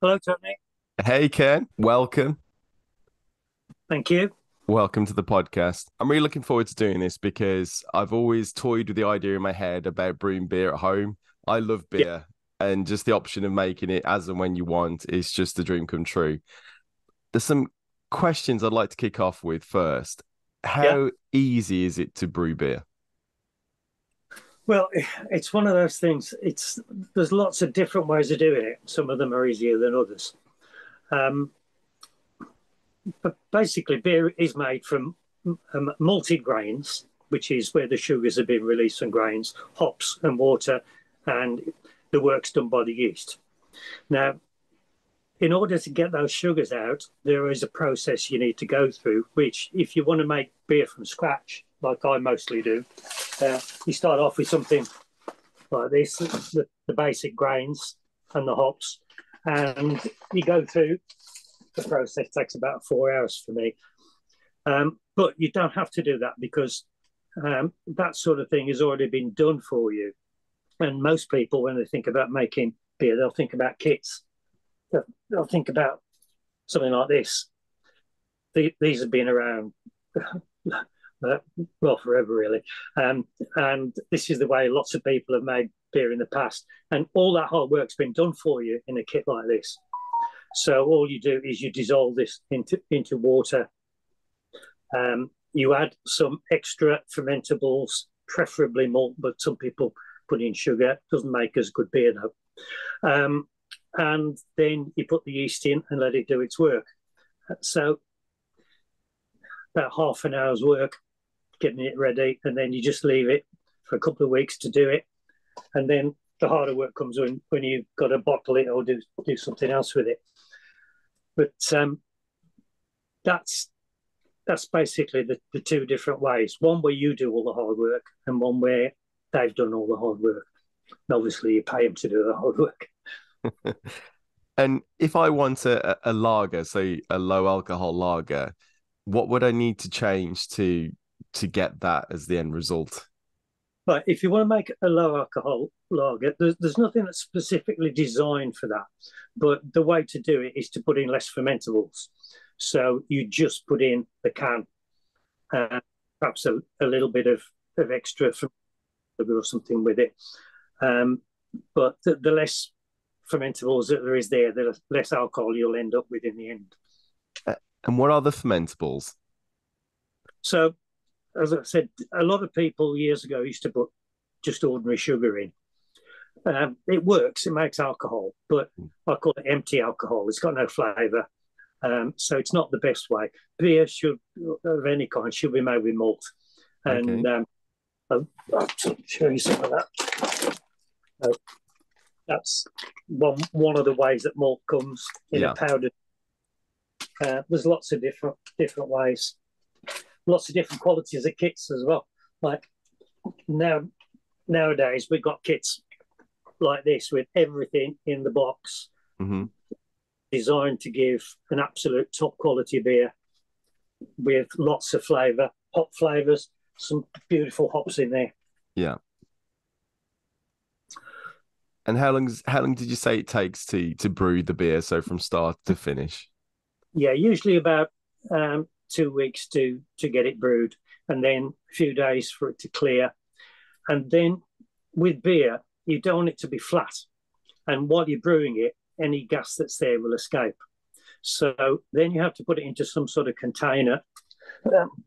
Hello, Tony. Hey Ken, welcome. Thank you. Welcome to the podcast. I'm really looking forward to doing this because I've always toyed with the idea in my head about brewing beer at home. I love Yeah, beer, and just the option of making it as and when you want is just a dream come true. There's some questions I'd like to kick off with first. yeah. How easy is it to brew beer? Well, it's one of those things. There's lots of different ways of doing it. Some of them are easier than others. Um, but basically, beer is made from malted grains, which is where the sugars have been released from grains, hops and water, and the work's done by the yeast. Now, in order to get those sugars out, there is a process you need to go through, which, if you want to make beer from scratch, like I mostly do, you start off with something like this, the basic grains and the hops, and you go through the process. Takes about 4 hours for me, but you don't have to do that because that sort of thing has already been done for you. And most people, when they think about making beer, they'll think about kits. They'll think about something like this. These have been around well, forever, really. And this is the way lots of people have made beer in the past. And all that hard work's been done for you in a kit like this. So all you do is you dissolve this into water. You add some extra fermentables, preferably malt, but some people put in sugar. Doesn't make as good beer, though. And then you put the yeast in and let it do its work. So about half an hour's work getting it ready, and then you just leave it for a couple of weeks to do it. And then the harder work comes when you've got to bottle it or do something else with it. But that's basically the two different ways. One where you do all the hard work, and one where they've done all the hard work. And obviously, you pay them to do the hard work. And if I want a lager, say a low alcohol lager, what would I need to change to get that as the end result? But if you want to make a low alcohol lager, there's nothing that's specifically designed for that. But the way to do it is to put in less fermentables. So you just put in the can, perhaps a little bit of extra or something with it. Um, but the less fermentables that there is there, the less alcohol you'll end up with in the end. Uh, And what are the fermentables? So, as I said, a lot of people years ago used to put just ordinary sugar in. It works, it makes alcohol, but I call it empty alcohol. It's got no flavour. So it's not the best way. Beer should, of any kind, should be made with malt. And Okay. I'll show you some of that. Uh, that's one of the ways that malt comes in a Yeah. powder. There's lots of different ways, lots of different qualities of kits as well. Like nowadays, we've got kits like this with everything in the box, Hmm. designed to give an absolute top quality beer with lots of flavour, hop flavours, some beautiful hops in there. Yeah. And how long did you say it takes to brew the beer, so from start to finish? Yeah, usually about 2 weeks to get it brewed, and then a few days for it to clear. And then with beer, you don't want it to be flat. And while you're brewing it, any gas that's there will escape. So then you have to put it into some sort of container.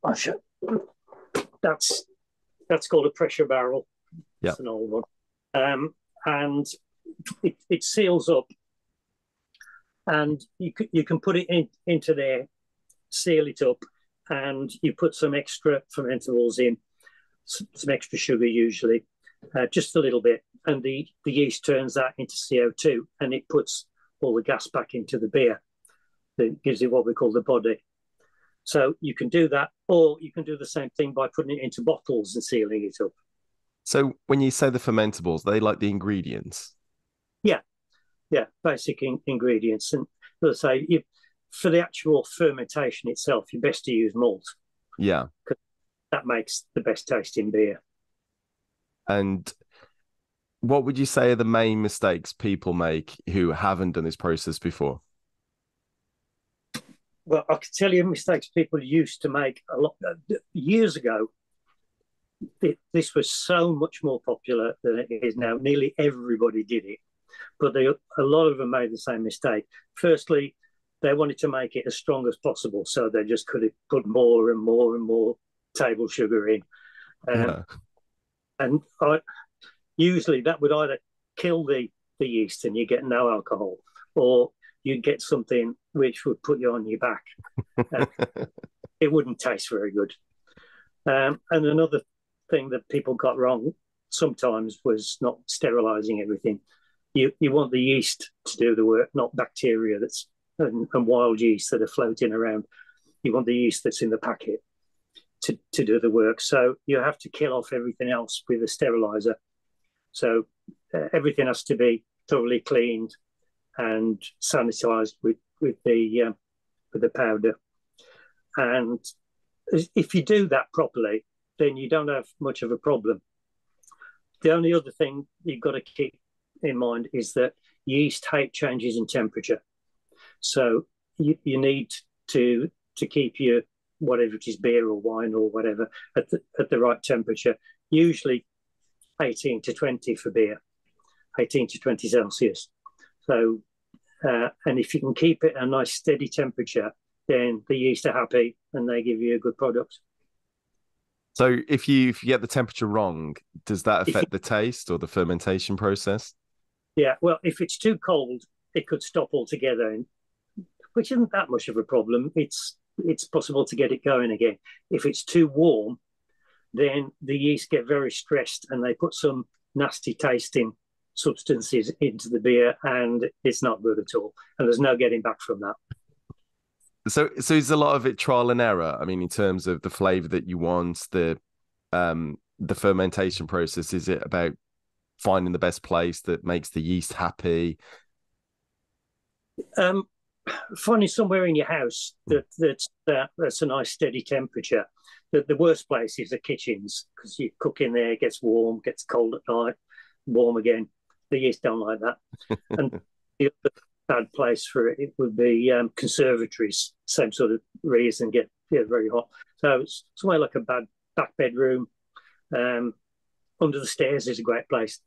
I should, that's that's called a pressure barrel. Yeah. It's an old one, and it seals up, and you can put it into there, seal it up, and you put some extra fermentables in, some extra sugar usually, just a little bit, and the yeast turns that into CO2, and it puts all the gas back into the beer. It gives it what we call the body. So you can do that, or you can do the same thing by putting it into bottles and sealing it up. So when you say the fermentables, they like the ingredients. Yeah, yeah, basic ingredients. And let's say for the actual fermentation itself, you're best to use malt Yeah. because that makes the best tasting beer. And What would you say are the main mistakes people make who haven't done this process before? Well, I can tell you mistakes people used to make a lot years ago. This was so much more popular than it is now. Nearly everybody did it, but a lot of them made the same mistake. Firstly, they wanted to make it as strong as possible, so they just could have put more and more and more table sugar in. Yeah. And usually that would either kill the yeast and you get no alcohol, or you'd get something which would put you on your back. It wouldn't taste very good. And another thing that people got wrong sometimes was not sterilizing everything. You want the yeast to do the work, not bacteria and wild yeast that are floating around. You want the yeast that's in the packet to do the work. So you have to kill off everything else with a sterilizer. So everything has to be thoroughly cleaned and sanitized with the powder. And if you do that properly, then you don't have much of a problem. The only other thing you've got to keep in mind is that yeast hate changes in temperature. So you need to keep your whatever it is, beer or wine or whatever, at the right temperature. Usually 18 to 20 for beer, 18 to 20 Celsius. So, and if you can keep it at a nice steady temperature, then the yeast are happy and they give you a good product. So if you get the temperature wrong, does that affect the taste or the fermentation process? Yeah, well, if it's too cold, it could stop altogether, which isn't that much of a problem. It's possible to get it going again. If it's too warm, then the yeast get very stressed and they put some nasty tasting substances into the beer, and it's not good at all. And there's no getting back from that. So is a lot of it trial and error? I mean, in terms of the flavor that you want, the fermentation process, is it about finding the best place that makes the yeast happy? Finding somewhere in your house that's a nice steady temperature. The worst place is the kitchens, because you cook in there, it gets warm, gets cold at night, warm again. The yeast don't like that. And the other bad place for it would be conservatories, same sort of reason, get very hot. So it's somewhere like a back bedroom. Under the stairs is a great place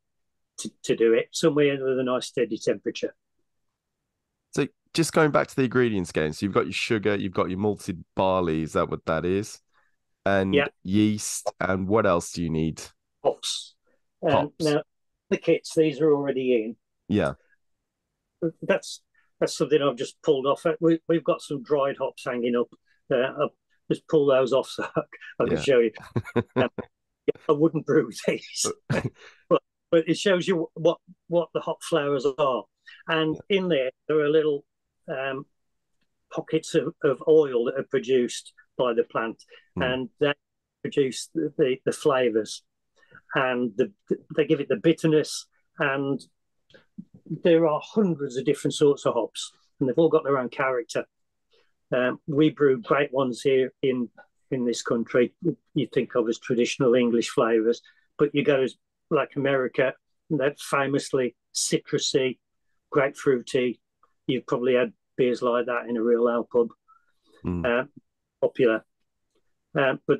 to do it, somewhere with a nice steady temperature. So just going back to the ingredients again, so you've got your sugar, you've got your malted barley, is that what that is? And yeast, and what else do you need? Hops. Hops. Now, the kits, these are already in. Yeah. That's something I've just pulled off. We've got some dried hops hanging up. I'll just pull those off so I can show you. I wouldn't brew these, but it shows you what the hop flowers are. And in there are little pockets of oil that are produced by the plant, and they produce the flavors, and they give it the bitterness. And there are hundreds of different sorts of hops, and they've all got their own character. We brew great ones here in this country. You think of as traditional English flavors, but you go to like America, that's famously citrusy, grapefruity. You've probably had beers like that in a real ale pub. Popular. But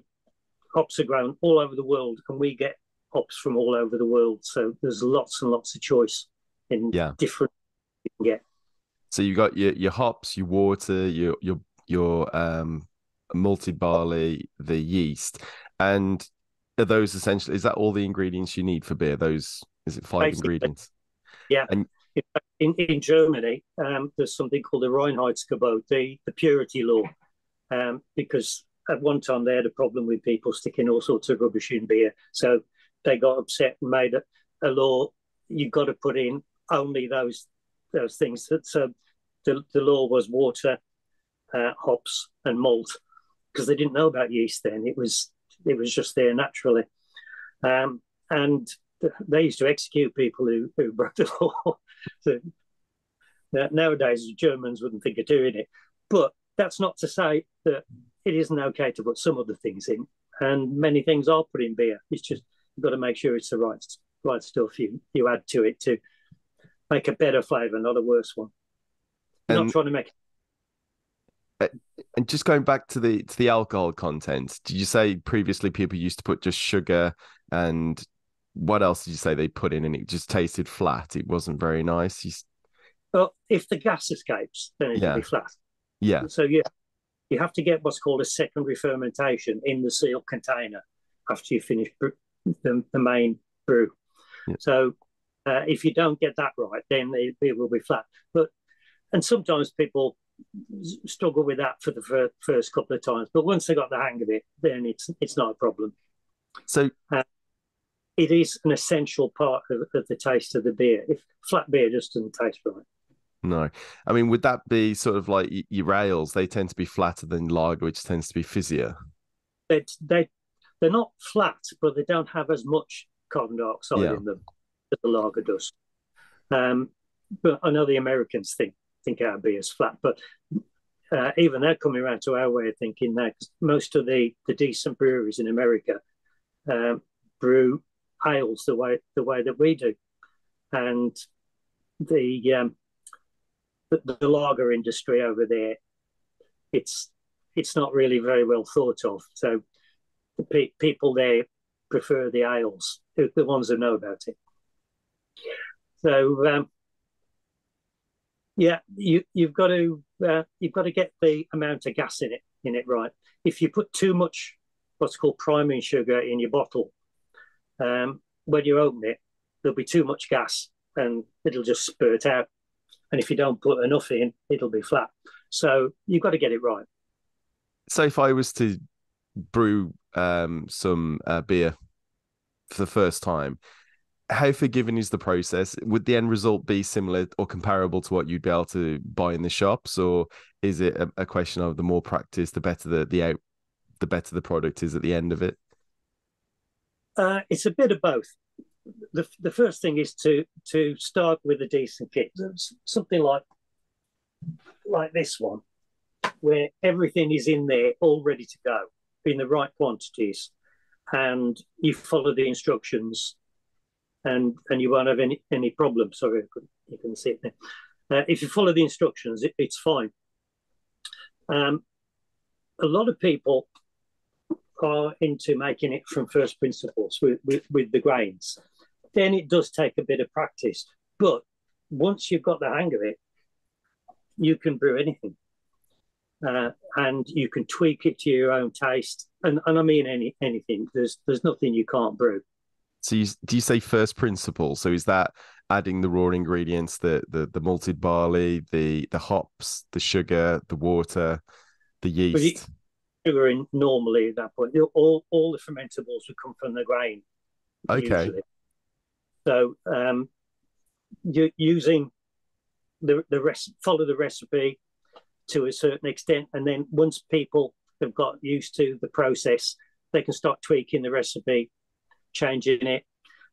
hops are grown all over the world, and we get hops from all over the world. So there's lots and lots of choice in different you can get. So you've got your hops, your water, your malted barley, the yeast, and are those essentially, is that all the ingredients you need for beer? Is it five ingredients? Yeah. And in Germany, there's something called the Reinheitsgebot, the purity law, because at one time they had a problem with people sticking all sorts of rubbish in beer. So they got upset and made a law. You've got to put in only those things. So the law was water, hops, and malt, because they didn't know about yeast then. It was just there naturally, and they used to execute people who broke the law. So nowadays, the Germans wouldn't think of doing it, but that's not to say that it isn't okay to put some other things in, and many things are put in beer. It's just you've got to make sure it's the right stuff you add to it to make a better flavour, not a worse one. You're not And trying to make. and just going back to the alcohol content, did you say previously people used to put just sugar, and what else did you say they put in, and it just tasted flat? It wasn't very nice. Well, if the gas escapes, then it'll Yeah, be flat. yeah. So you have to get what's called a secondary fermentation in the sealed container after you finish the main brew. Yeah. So if you don't get that right, then it will be flat. And sometimes people struggle with that for the first couple of times, but once they got the hang of it, then it's not a problem. So it is an essential part of the taste of the beer. If flat beer just doesn't taste right. no, I mean, would that be sort of like your ales? They tend to be flatter than lager, which tends to be fizzier. They're not flat, but they don't have as much carbon dioxide in them as the lager does. But I know the Americans think our beer is flat, but even they're coming around to our way of thinking now, because most of the decent breweries in America brew ales the way that we do, and the lager industry over there, it's not really very well thought of. So the people there prefer the ales, the ones who know about it. So you've got to get the amount of gas in it right. If you put too much what's called priming sugar in your bottle, when you open it, there'll be too much gas and it'll just spurt out. And if you don't put enough in, it'll be flat. So you've got to get it right. So if I was to brew some beer for the first time, how forgiving is the process? Would the end result be similar or comparable to what you'd be able to buy in the shops, or is it a question of the more practice, the better the better the product is at the end of it? It's a bit of both. The first thing is to start with a decent kit, something like this one, where everything is in there all ready to go in the right quantities, and you follow the instructions, and you won't have any problems. Sorry, you can see it there. If you follow the instructions, it's fine. A lot of people are into making it from first principles with the grains. Then it does take a bit of practice, but once you've got the hang of it, you can brew anything, and you can tweak it to your own taste. And I mean anything. There's nothing you can't brew. So do you say first principles? So is that adding the raw ingredients, the malted barley, the hops, the sugar, the water, the yeast? Sugar in normally at that point. All the fermentables would come from the grain. Okay. Usually. So you're using follow the recipe to a certain extent, and then once people have got used to the process, they can start tweaking the recipe, changing it.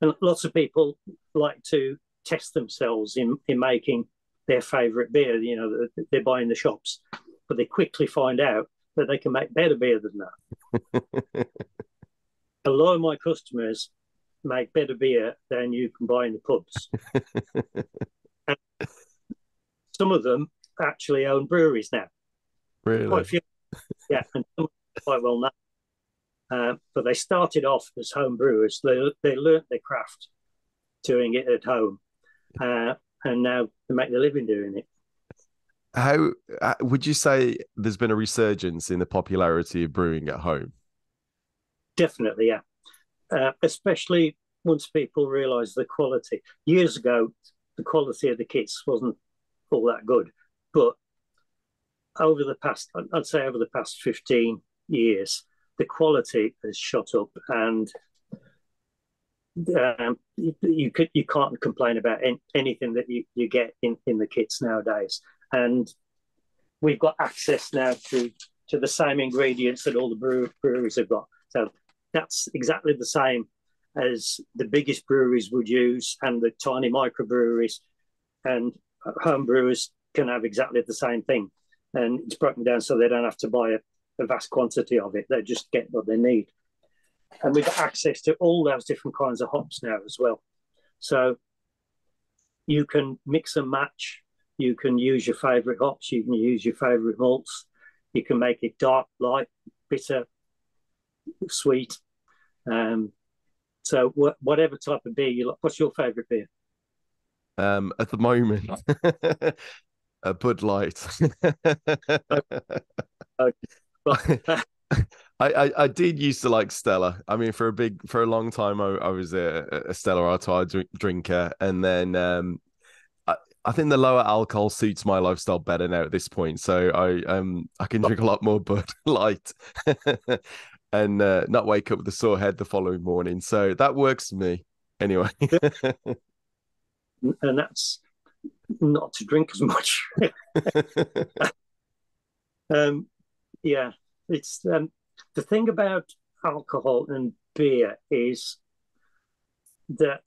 And lots of people like to test themselves in making their favourite beer, that they buy in the shops, but they quickly find out that they can make better beer than that. A lot of my customers make better beer than you can buy in the pubs. And some of them actually own breweries now. Really? Quite a few, yeah, and some quite well known. But they started off as home brewers. They learnt their craft doing it at home, and now they make their living doing it. How would you say there's been a resurgence in the popularity of brewing at home? Definitely, yeah. Especially once people realise the quality. Years ago, the quality of the kits wasn't all that good, but I'd say over the past 15 years, the quality has shot up, and you can't complain about anything that you get in the kits nowadays. And we've got access now to the same ingredients that all the breweries have got. So that's exactly the same as the biggest breweries would use, and the tiny microbreweries, and home brewers can have exactly the same thing. And it's broken down so they don't have to buy a vast quantity of it. They just get what they need. And we've got access to all those different kinds of hops now as well. So you can mix and match. You can use your favourite hops. You can use your favourite malts. You can make it dark, light, bitter, sweet. So whatever type of beer you like. What's your favourite beer? At the moment, a Bud Light. But I did used to like Stella. I mean, for a long time, I was a Stella Artois drinker, and then I think the lower alcohol suits my lifestyle better now at this point. So I can drink a lot more Bud Light, and not wake up with a sore head the following morning. So that works for me anyway. and that's not to drink as much. um, yeah, it's the thing about alcohol and beer is that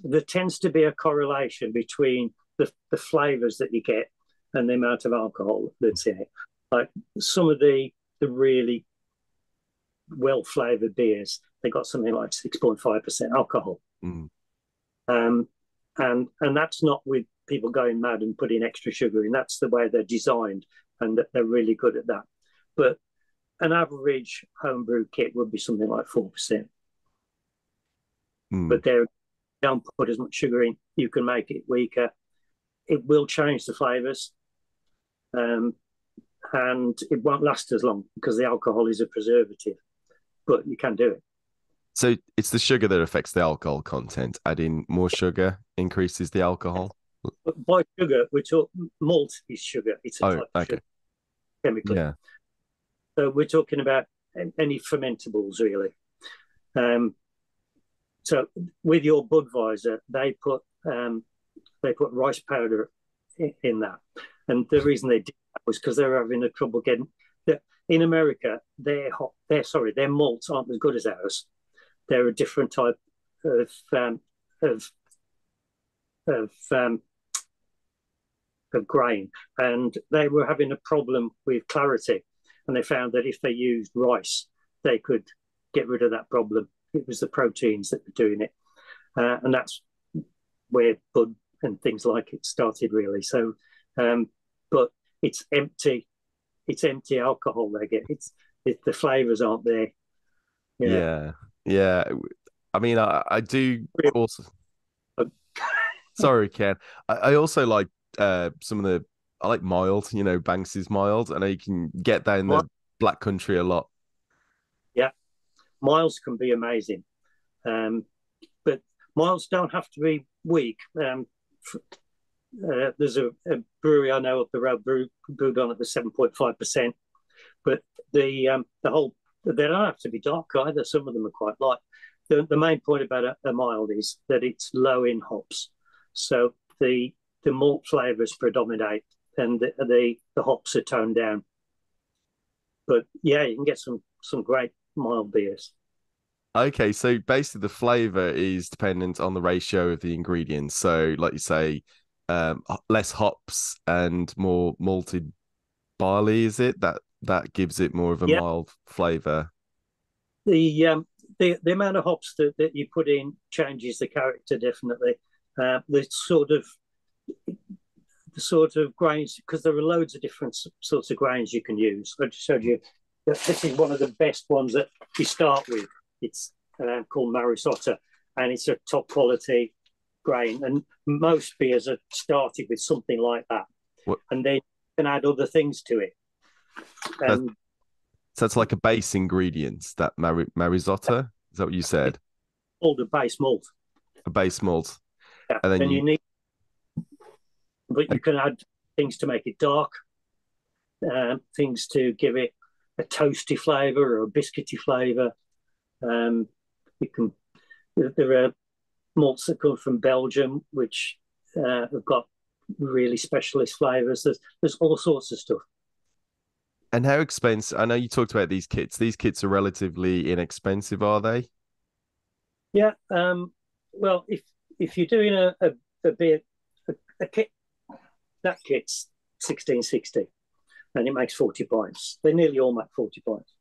there tends to be a correlation between the flavors that you get and the amount of alcohol that's in it. Like some of the really well flavored beers, they got something like 6.5% alcohol. Mm. And that's not with people going mad and putting extra sugar in. That's the way they're designed, and they're really good at that. But an average homebrew kit would be something like 4%. Mm. But they don't put as much sugar in. You can make it weaker. It will change the flavors, and it won't last as long because the alcohol is a preservative. But you can do it. So it's the sugar that affects the alcohol content. Adding more sugar increases the alcohol. But by sugar, we're talking malt is sugar. It's a type of sugar chemically. Yeah. So we're talking about any fermentables, really. So with your Budweiser, they put rice powder in that, and the reason they did that was because they were having a trouble getting. In America, their malts aren't as good as ours. They're a different type of grain, and they were having a problem with clarity. And they found that if they used rice, they could get rid of that problem. It was the proteins that were doing it, and that's where Bud and things like it started, really. So, but it's empty. It's empty alcohol they get. The flavors aren't there. Yeah. I mean, I do also. Sorry, Ken. I also like some of the. I like mild. Banks is mild. I know you can get that in the Black Country a lot. Yeah, miles can be amazing, but miles don't have to be weak. There's a brewery I know up the road, brewed on at the 7.5%, but the whole they don't have to be dark either. Some of them are quite light. The main point about a mild is that it's low in hops, so the malt flavors predominate and the hops are toned down. But yeah, you can get some great mild beers. Okay, so basically the flavor is dependent on the ratio of the ingredients. So, like you say, less hops and more malted barley. Is it that gives it more of a mild flavor? The amount of hops that you put in changes the character definitely. The sort of grains, because there are loads of different sorts of grains you can use. I just showed you that this is one of the best ones that you start with. It's called Marisotta, and it's a top quality grain. And most beers are started with something like that. What? And then you can add other things to it. So it's like a base ingredient, that Marisotta? Is that what you said? It's called a base malt. A base malt. Yeah. And then you need, but you can add things to make it dark, things to give it a toasty flavour or a biscuity flavour. There are malts that come from Belgium, which have got really specialist flavours. There's all sorts of stuff. And how expensive? I know you talked about these kits. These kits are relatively inexpensive, are they? Yeah. Well, if you're doing a beer, a kit, that kit's 1660, and it makes 40 pints. They nearly all make 40 pints.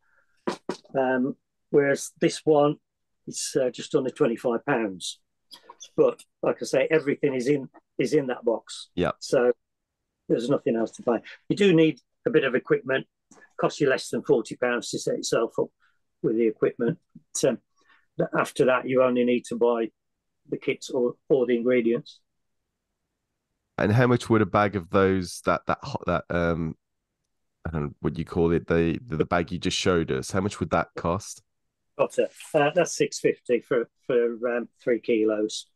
Whereas this one, it's just under £25. But like I say, everything is in that box. Yeah. So there's nothing else to buy. You do need a bit of equipment. Costs you less than £40 to set itself up with the equipment. After that, you only need to buy the kits or the ingredients. And how much would a bag of those that I don't know what you call it, the bag you just showed us, how much would that cost? That's £6.50 for 3 kilos.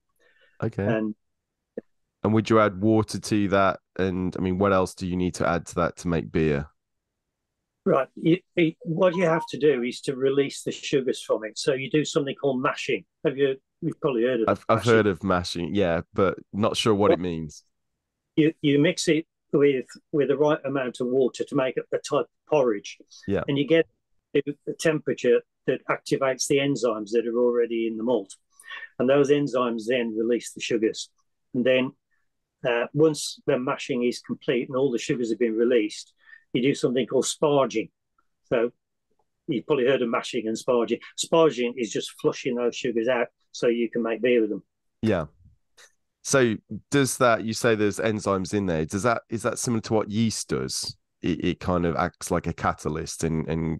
Okay. And And would you add water to that? And I mean, what else do you need to add to that to make beer? right, what you have to do is to release the sugars from it. So you do something called mashing. You've probably heard of I've mashing. heard of mashing, yeah, but not sure what it means. You mix it with the right amount of water to make up the type of porridge, Yeah. and you get a temperature that activates the enzymes that are already in the malt, and those enzymes then release the sugars. And then once the mashing is complete and all the sugars have been released, you do something called sparging. So you've probably heard of mashing and sparging. Sparging is just flushing those sugars out so you can make beer with them. Yeah. So does that, you say there's enzymes in there, is that similar to what yeast does? It kind of acts like a catalyst and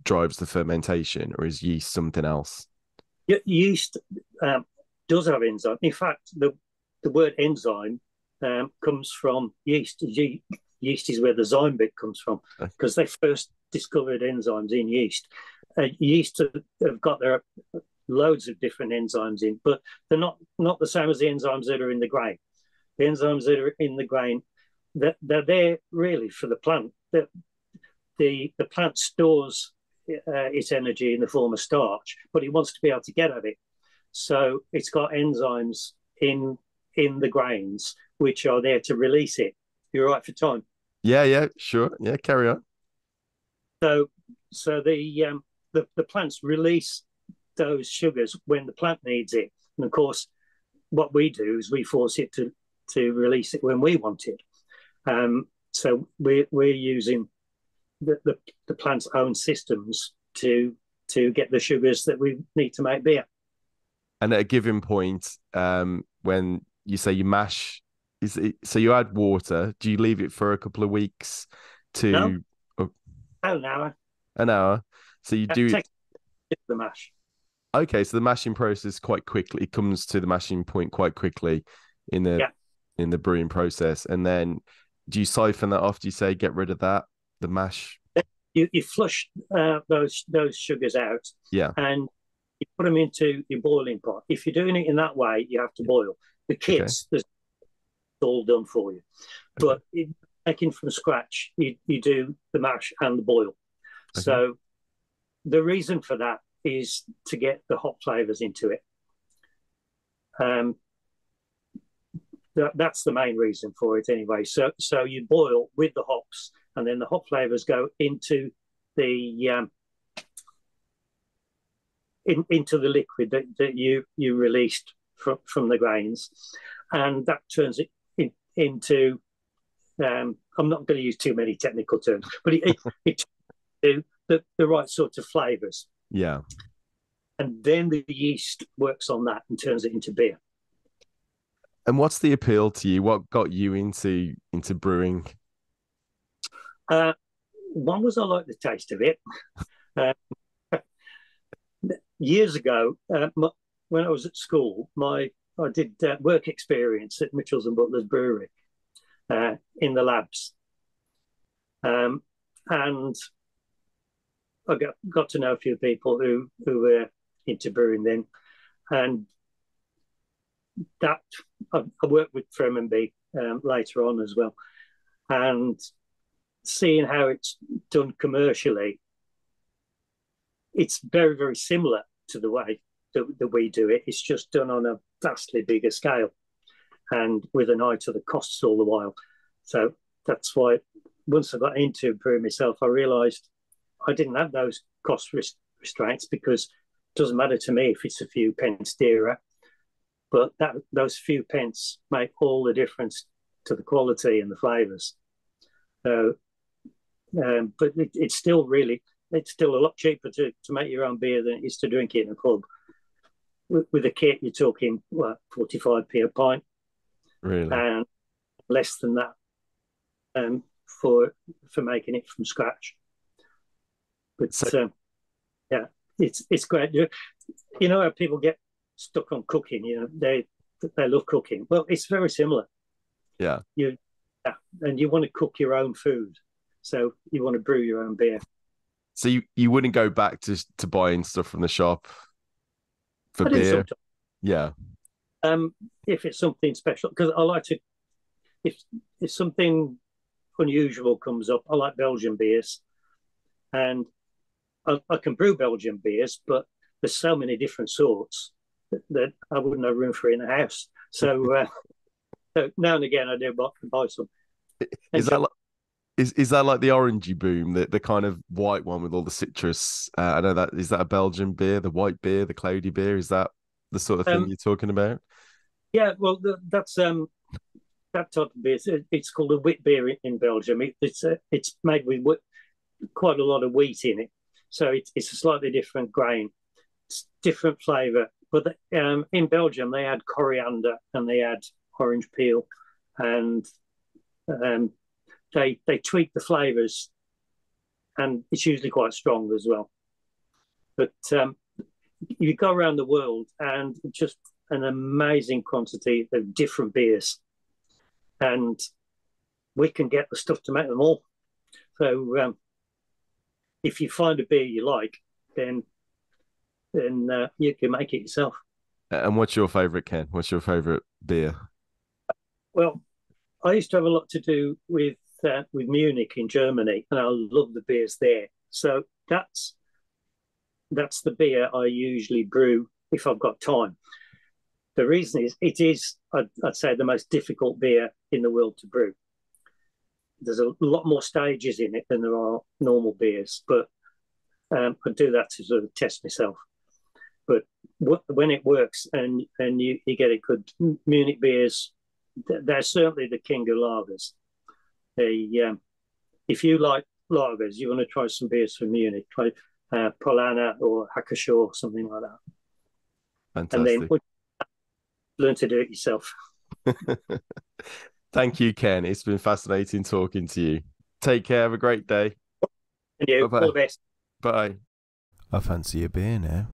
drives the fermentation, or is yeast something else? Yeast does have enzyme. In fact, the word enzyme comes from yeast. Yeast is where the zyme bit comes from, because they first discovered enzymes in yeast. Yeast have got their loads of different enzymes in, but they're not the same as the enzymes that are in the grain. The enzymes that are in the grain, they're there really for the plant. The plant stores its energy in the form of starch, but it wants to be able to get at it. So it's got enzymes in the grains which are there to release it. You're right for time. Yeah, sure. Yeah, carry on. So the plants release those sugars when the plant needs it, and of course, what we do is we force it to release it when we want it. So we're using the plant's own systems to get the sugars that we need to make beer. And at a given point, when you say you mash, so you add water? Do you leave it for a couple of weeks to No, an hour. An hour? So you do Take the mash. Okay, so the mashing process quite quickly, it comes to the mashing point quite quickly in the in the brewing process, and then do you siphon that off? Do you say get rid of that, the mash? You flush those sugars out, Yeah, and you put them into your boiling pot. If you're doing it in that way, you have to boil. The kits, there's all done for you. But making from scratch, you do the mash and the boil. Okay. So the reason for that is to get the hop flavors into it. That's the main reason for it anyway. So you boil with the hops, and then the hop flavors go into the into the liquid that you released from the grains, and that turns it into I'm not going to use too many technical terms, but it the right sort of flavors. Yeah. And then the yeast works on that and turns it into beer. And what's the appeal to you? What got you into brewing? One was I liked the taste of it. Years ago, when I was at school, I did work experience at Mitchells and Butler's Brewery in the labs, and I got to know a few people who were into brewing then, and that I worked with Brewmonkey later on as well, and seeing how it's done commercially, it's very, very similar to the way that we do it. It's just done on a vastly bigger scale and with an eye to the costs all the while. So that's why once I got into brewing myself, I realised I didn't have those cost restraints, because it doesn't matter to me if it's a few pence dearer, but those few pence make all the difference to the quality and the flavours. So, but it's still a lot cheaper to make your own beer than it is to drink it in a pub. with a kit, you're talking what 45p a pint, Really? and less than that um, for making it from scratch. But So yeah, it's great. You know how people get stuck on cooking. You know they love cooking. Well, it's very similar. yeah. You yeah, and you want to cook your own food, so you want to brew your own beer. So you wouldn't go back to buying stuff from the shop for I do beer? sometimes. Yeah. If it's something special, because I like to. If if something unusual comes up, I like Belgian beers, and I can brew Belgian beers, but there's so many different sorts that I wouldn't have room for in the house. So now and again, I do buy some. Is Enjoy. that like is that like the orangey boom, the kind of white one with all the citrus? I know that is that a Belgian beer, the white beer, the cloudy beer? Is that the sort of thing Um, you're talking about? yeah, well, that's that type of beer. It's called a wit beer in Belgium. It's made with quite a lot of wheat in it, so it's a slightly different grain, it's different flavour. But in Belgium, they add coriander and they add orange peel, and um, they tweak the flavours, and it's usually quite strong as well. But you go around the world, and just an amazing quantity of different beers, and we can get the stuff to make them all. So if you find a beer you like, then you can make it yourself. And what's your favorite, Ken? What's your favorite beer? Well, I used to have a lot to do with Munich in Germany, and I love the beers there. So that's the beer I usually brew if I've got time. The reason is it is, I'd say, the most difficult beer in the world to brew. There's a lot more stages in it than there are normal beers, but I do that to sort of test myself. But when it works and you get it good, Munich beers, they're certainly the king of lagers. If you like lagers, you want to try some beers from Munich, try Polana or Hackashaw, something like that. And then Fantastic. learn to do it yourself. Thank you, Ken. It's been fascinating talking to you. Take care. Have a great day. And you, all Bye-bye. the best. Bye. I fancy a beer now.